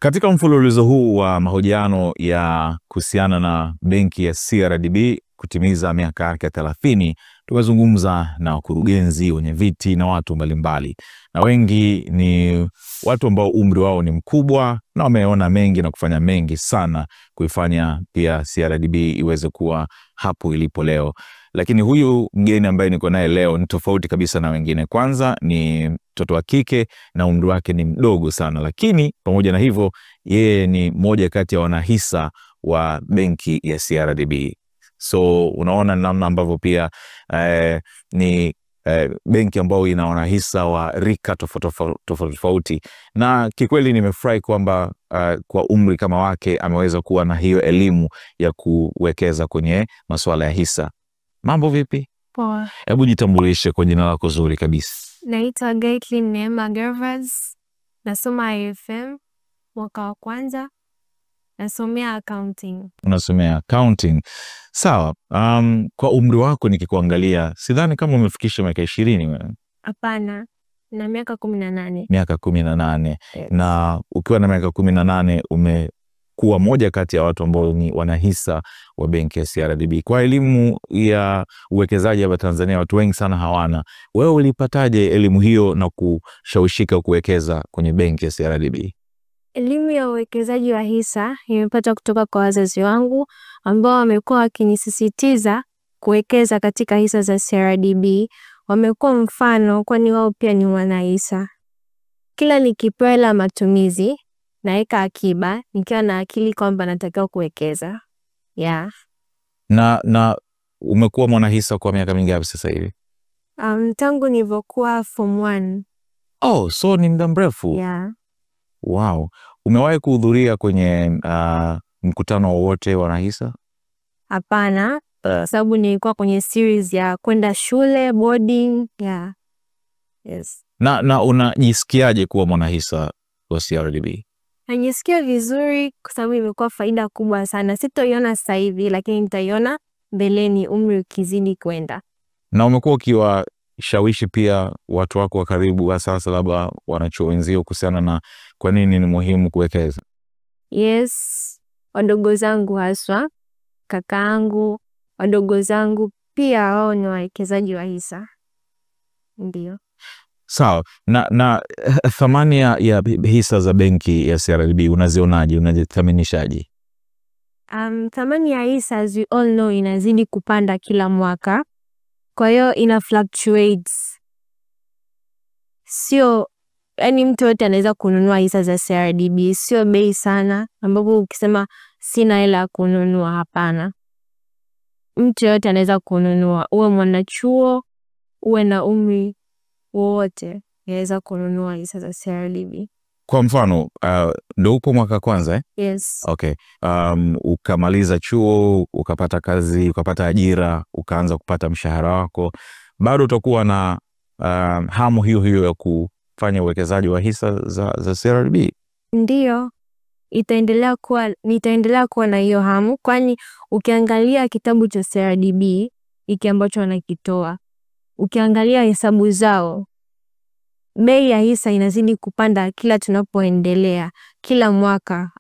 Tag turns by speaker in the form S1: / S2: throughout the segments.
S1: Katika mfululizo huu wa mahojiano ya kuhusiana na benki ya CRDB kutimiza miaka yake 30, tumezungumza na wakurugenzi, wenye viti na watu mbalimbali. Na wengi ni watu ambao umri wao ni mkubwa na wameona mengi na kufanya mengi sana kuifanya pia CRDB iweze kuwa hapo ilipo leo. Lakini huyu mgeni ambaye niko naye leo ni tofauti kabisa na wengine. Kwanza ni mtoto wa kike na umri wake ni mdogo sana, lakini pamoja na hivyo yeye ni moja kati ya wanahisa wa benki ya CRDB. So unaona namna ambavyo pia ni benki ambayo ina wanahisa wa rika tofauti, na kikweli nimefurahi kwamba kwa umri kama wake ameweza kuwa na hiyo elimu ya kuwekeza kwenye masuala ya hisa. Mambo vipi?
S2: Poa.
S1: Hebu jitambulishe kwa jina lako zuri kabisa.
S2: Naitwa Gaitlin Neema Gervas. Nasoma IFM mwaka wa kwanza. Nasomea accounting.
S1: Unasomea accounting. Sawa. Kwa umri wako nikikuangalia, sidhani kama umefikisha miaka 20 wewe.
S2: Hapana. Na miaka 18.
S1: Miaka 18.
S2: Yes.
S1: Na ukiwa na miaka 18 umekuwa moja kati ya watu ambao ni wanahisa wa benki ya CRDB. Kwa elimu ya uwekezaji hapa Tanzania watu wengi sana hawana. Wewe ulipataje elimu hiyo na kushawishika kuwekeza kwenye benki ya CRDB?
S2: Elimu ya uwekezaji wa hisa nimepata kutoka kwa wazazi wangu ambao wamekuwa wakinisisitiza kuwekeza katika hisa za CRDB. Wamekuwa mfano kwani wao pia ni wanahisa. Kila nikipewa hela matumizi naweka akiba nikiwa na akili kwamba natakiwa kuwekeza. Yeah.
S1: Na umekuwa mwanahisa kwa miaka mingapi sasa hivi?
S2: Tangu nilivyokuwa form 1.
S1: Oh, so ni muda mrefu.
S2: Yeah.
S1: Wow. Umewahi kuhudhuria kwenye mkutano wowote wa wanahisa?
S2: Hapana, sababu nilikuwa kwenye series ya kwenda shule, boarding. Yeah. Yes.
S1: Na unajisikiaje kuwa mwanahisa wa CRDB?
S2: Najisikia vizuri kwa sababu imekuwa faida kubwa sana. Sitoiona sasa hivi lakini nitaiona mbeleni umri ukizidi kwenda.
S1: Na umekuwa ukiwashawishi pia watu wako wa karibu, hasa labda wanachuo wenzio, kuhusiana na kwa nini ni muhimu kuwekeza?
S2: Yes, wadogo zangu haswa, kakaangu, wadogo zangu pia wao ni wawekezaji wa hisa. Ndio.
S1: Sawa. Na thamani ya hisa za benki ya CRDB unazionaje? Unazithaminishaje?
S2: Thamani ya hisa as we all know inazidi kupanda kila mwaka. Kwa hiyo ina fluctuates. Sio, yani mtu yote anaweza kununua hisa za CRDB, sio bei sana ambapo ukisema sina hela kununua, hapana. Mtu yote anaweza kununua, uwe mwanachuo, uwe na umri wote, anaweza kununua hisa za CRDB.
S1: Kwa mfano, ndio upo mwaka kwanza
S2: Yes.
S1: Okay. Ukamaliza chuo, ukapata kazi, ukapata ajira, ukaanza kupata mshahara wako, bado utakuwa na hamu hiyo ya kufanya uwekezaji wa hisa za CRDB?
S2: Ndio. Nitaendelea kuwa na hiyo hamu, kwani ukiangalia kitabu cha CRDB hiki ambacho wanakitoa, ukiangalia hesabu zao, bei ya hisa inazidi kupanda kila tunapoendelea, kila mwaka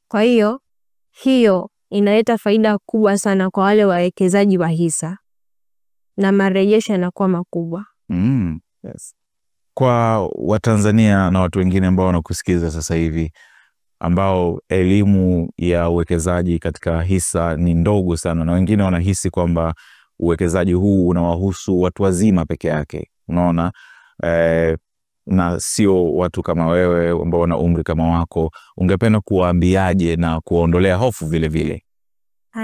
S2: Kwa hiyo inaleta faida kubwa sana kwa wale wawekezaji wa hisa na marejesho yanakuwa makubwa.
S1: Yes. Kwa Watanzania na watu wengine ambao wanakusikiza sasa hivi ambao elimu ya uwekezaji katika hisa ni ndogo sana, na wengine wanahisi kwamba uwekezaji huu unawahusu watu wazima peke yake, unaona, na sio watu kama wewe ambao wana umri kama wako, ungependa kuwaambiaje na kuondolea hofu vile vile?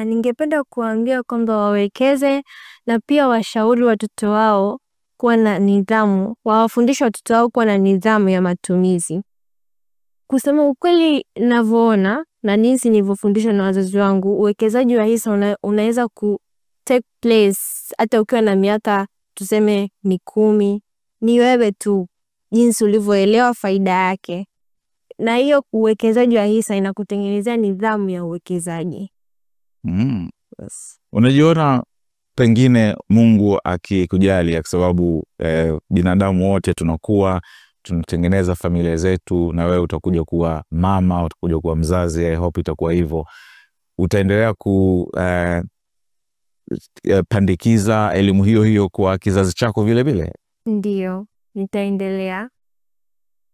S2: Ningependa kuambia kwamba wawekeze na pia washauri watoto wao kuwa na nidhamu, wawafundishe watoto wao kuwa na nidhamu ya matumizi. Kusema ukweli, ninavyoona na jinsi nilivyofundishwa na wazazi wangu, uwekezaji wa hisa unaweza ku take place hata ukiwa na miaka tuseme 10. Ni wewe tu jinsi ulivyoelewa faida yake. Na hiyo uwekezaji wa hisa inakutengenezea nidhamu ya uwekezaji.
S1: Yes. Unajiona pengine Mungu akikujali, kwa sababu binadamu wote tunakuwa tunatengeneza familia zetu, na wewe utakuja kuwa mama, utakuja kuwa mzazi. I hope itakuwa hivyo. Utaendelea pandikiza elimu hiyo hiyo kwa kizazi chako vile vile?
S2: Ndio, nitaendelea.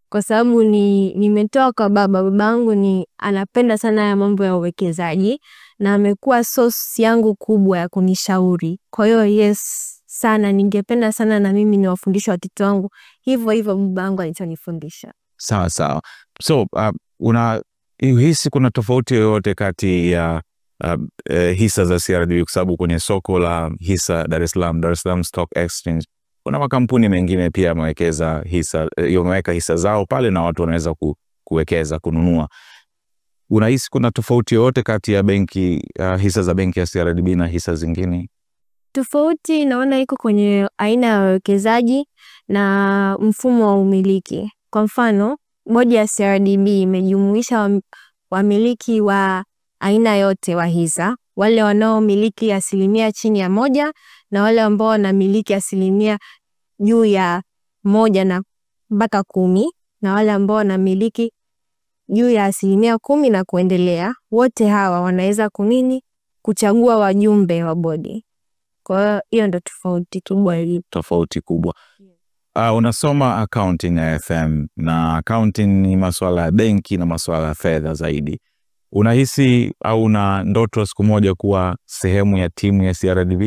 S2: Kwa sababu nimetoa kwa babangu anapenda sana ya mambo ya uwekezaji na amekuwa source yangu kubwa ya kunishauri. Kwa hiyo yes sana, ningependa sana na mimi niwafundishe watoto wangu hivyo babangu alichonifundisha.
S1: Sawa sawa. So unahisi kuna tofauti yoyote kati ya hisa za CRDB, kwa sababu kwenye soko la hisa Dar es Salaam Stock Exchange kuna makampuni mengine pia yamewekeza hisa, yameweka hisa zao pale na watu wanaweza kuwekeza, kununua. Unahisi kuna tofauti yoyote kati ya hisa za benki ya CRDB na hisa zingine?
S2: Tofauti naona iko kwenye aina ya wawekezaji na mfumo wa umiliki. Kwa mfano, bodi ya CRDB imejumuisha wamiliki wa aina yote wa hisa, wale wanaomiliki 1% chini ya 1 na wale ambao wanamiliki 1% juu ya 1 na mpaka 10 na wale ambao wanamiliki juu ya 10% na kuendelea. Wote hawa wanaweza kuchagua wajumbe wa bodi. Kwa hiyo ndo tofauti kubwa. Unasoma accounting ya FM, na accounting ni masuala ya benki na masuala ya fedha zaidi. Unahisi au una ndoto siku moja kuwa sehemu ya timu ya CRDB?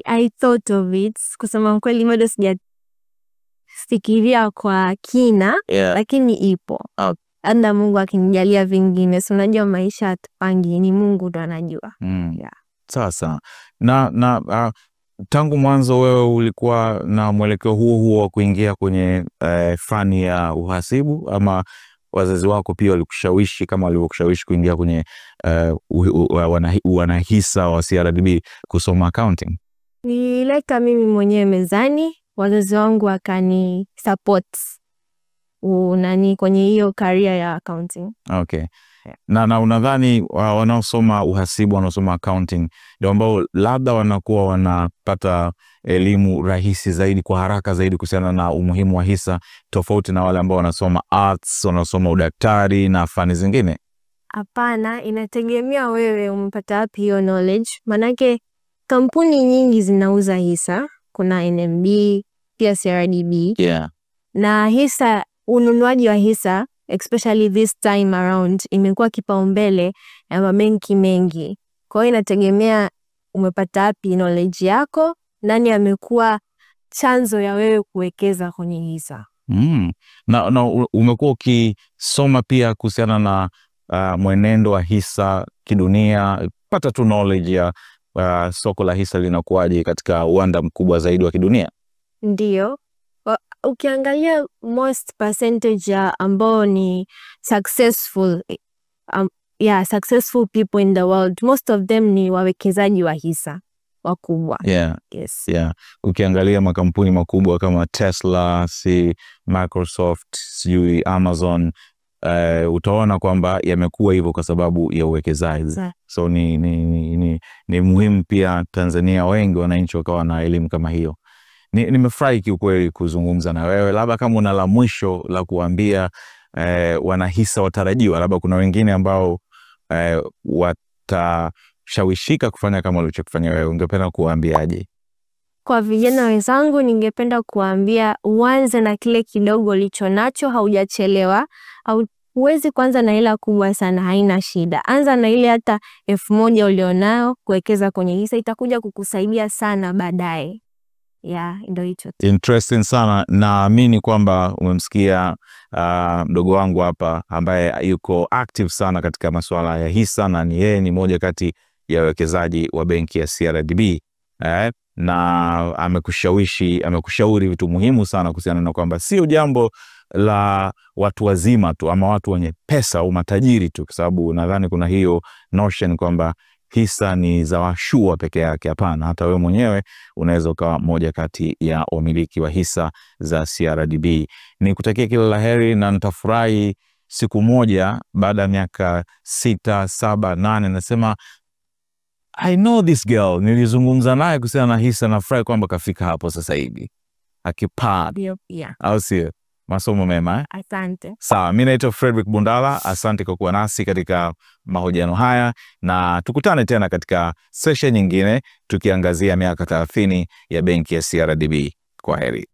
S2: I thought of it. Kusema kweli bado sijafikiria kwa kina, lakini ipo. Anda Mungu akinijalia vingine. Si unajua maisha hatupangi, ni Mungu ndo anajua.
S1: Sasa na tangu mwanzo wewe ulikuwa na mwelekeo huo wa kuingia kwenye fani ya uhasibu, ama wazazi wako pia walikushawishi kama walivyokushawishi kuingia kwenye wanahisa wa CRDB kusoma accounting?
S2: Nilileta mimi mwenyewe mezani, wazazi wangu wakani support kwenye hiyo career ya accounting.
S1: Okay. Na unadhani wanaosoma uhasibu, wanaosoma accounting ndio ambao labda wanakuwa wanapata elimu rahisi zaidi, kwa haraka zaidi kuhusiana na umuhimu wa hisa, tofauti na wale ambao wanasoma arts, wanasoma udaktari na fani zingine?
S2: Hapana, inategemea wewe umepata wapi hiyo knowledge. Manake kampuni nyingi zinauza hisa, kuna NMB, pia CRDB. Na hisa, ununuaji wa hisa especially this time around imekuwa kipaumbele ya mabenki mengi. Kwa hiyo inategemea umepata wapi knowledge yako, nani amekuwa chanzo ya wewe kuwekeza kwenye hisa.
S1: Na umekuwa ukisoma pia kuhusiana na mwenendo wa hisa kidunia, pata tu knowledge ya soko la hisa linakuwaje katika uwanda mkubwa zaidi wa kidunia?
S2: Ndio. Ukiangalia most percentage ya ambao ni successful people in the world, most of them ni wawekezaji wa hisa wakubwa.
S1: Yes. Ukiangalia makampuni makubwa kama Tesla, Microsoft, Amazon, utaona kwamba yamekuwa hivyo kwa sababu ya uwekezaji. So ni muhimu pia Tanzania wengi wananchi wakawa na elimu kama hiyo. Nimefurahi kiukweli kuzungumza na wewe. Labda kama una la mwisho la kuambia wanahisa watarajiwa, labda kuna wengine ambao watashawishika kufanya kama ulichokifanya wewe, ungependa kuwaambiaje?
S2: Kwa vijana wenzangu ningependa kuambia uanze na kile kidogo ulicho nacho, haujachelewa. Huwezi kuanza na hela kubwa sana, haina shida. Anza na ile hata 1000 ulionayo, kuwekeza kwenye hisa itakuja kukusaidia sana baadaye. Ndio hicho.
S1: Interesting sana. Naamini kwamba umemsikia mdogo wangu hapa ambaye yuko active sana katika masuala ya hisa, na yeye ni moja kati ya wawekezaji wa benki ya CRDB. Na amekushauri vitu muhimu sana kuhusiana na kwamba sio jambo la watu wazima tu ama watu wenye pesa au matajiri tu, kwa sababu nadhani kuna hiyo notion kwamba hisa ni za washua peke yake. Hapana, hata wewe mwenyewe unaweza ukawa moja kati ya wamiliki wa hisa za CRDB. Nikutakia kila laheri, na nitafurahi siku moja baada ya miaka 6, 7, 8 nasema I know this girl, nilizungumza naye kuhusiana na hisa, na furahi kwamba kafika hapo sasa hivi. akipaa,
S2: Ndio pia.
S1: au sio? Masomo mema.
S2: Asante.
S1: Sawa, mimi naitwa Frederick Bundala. Asante kwa kuwa nasi katika mahojiano haya, na tukutane tena katika session nyingine tukiangazia miaka 30 ya benki ya CRDB. Kwaheri.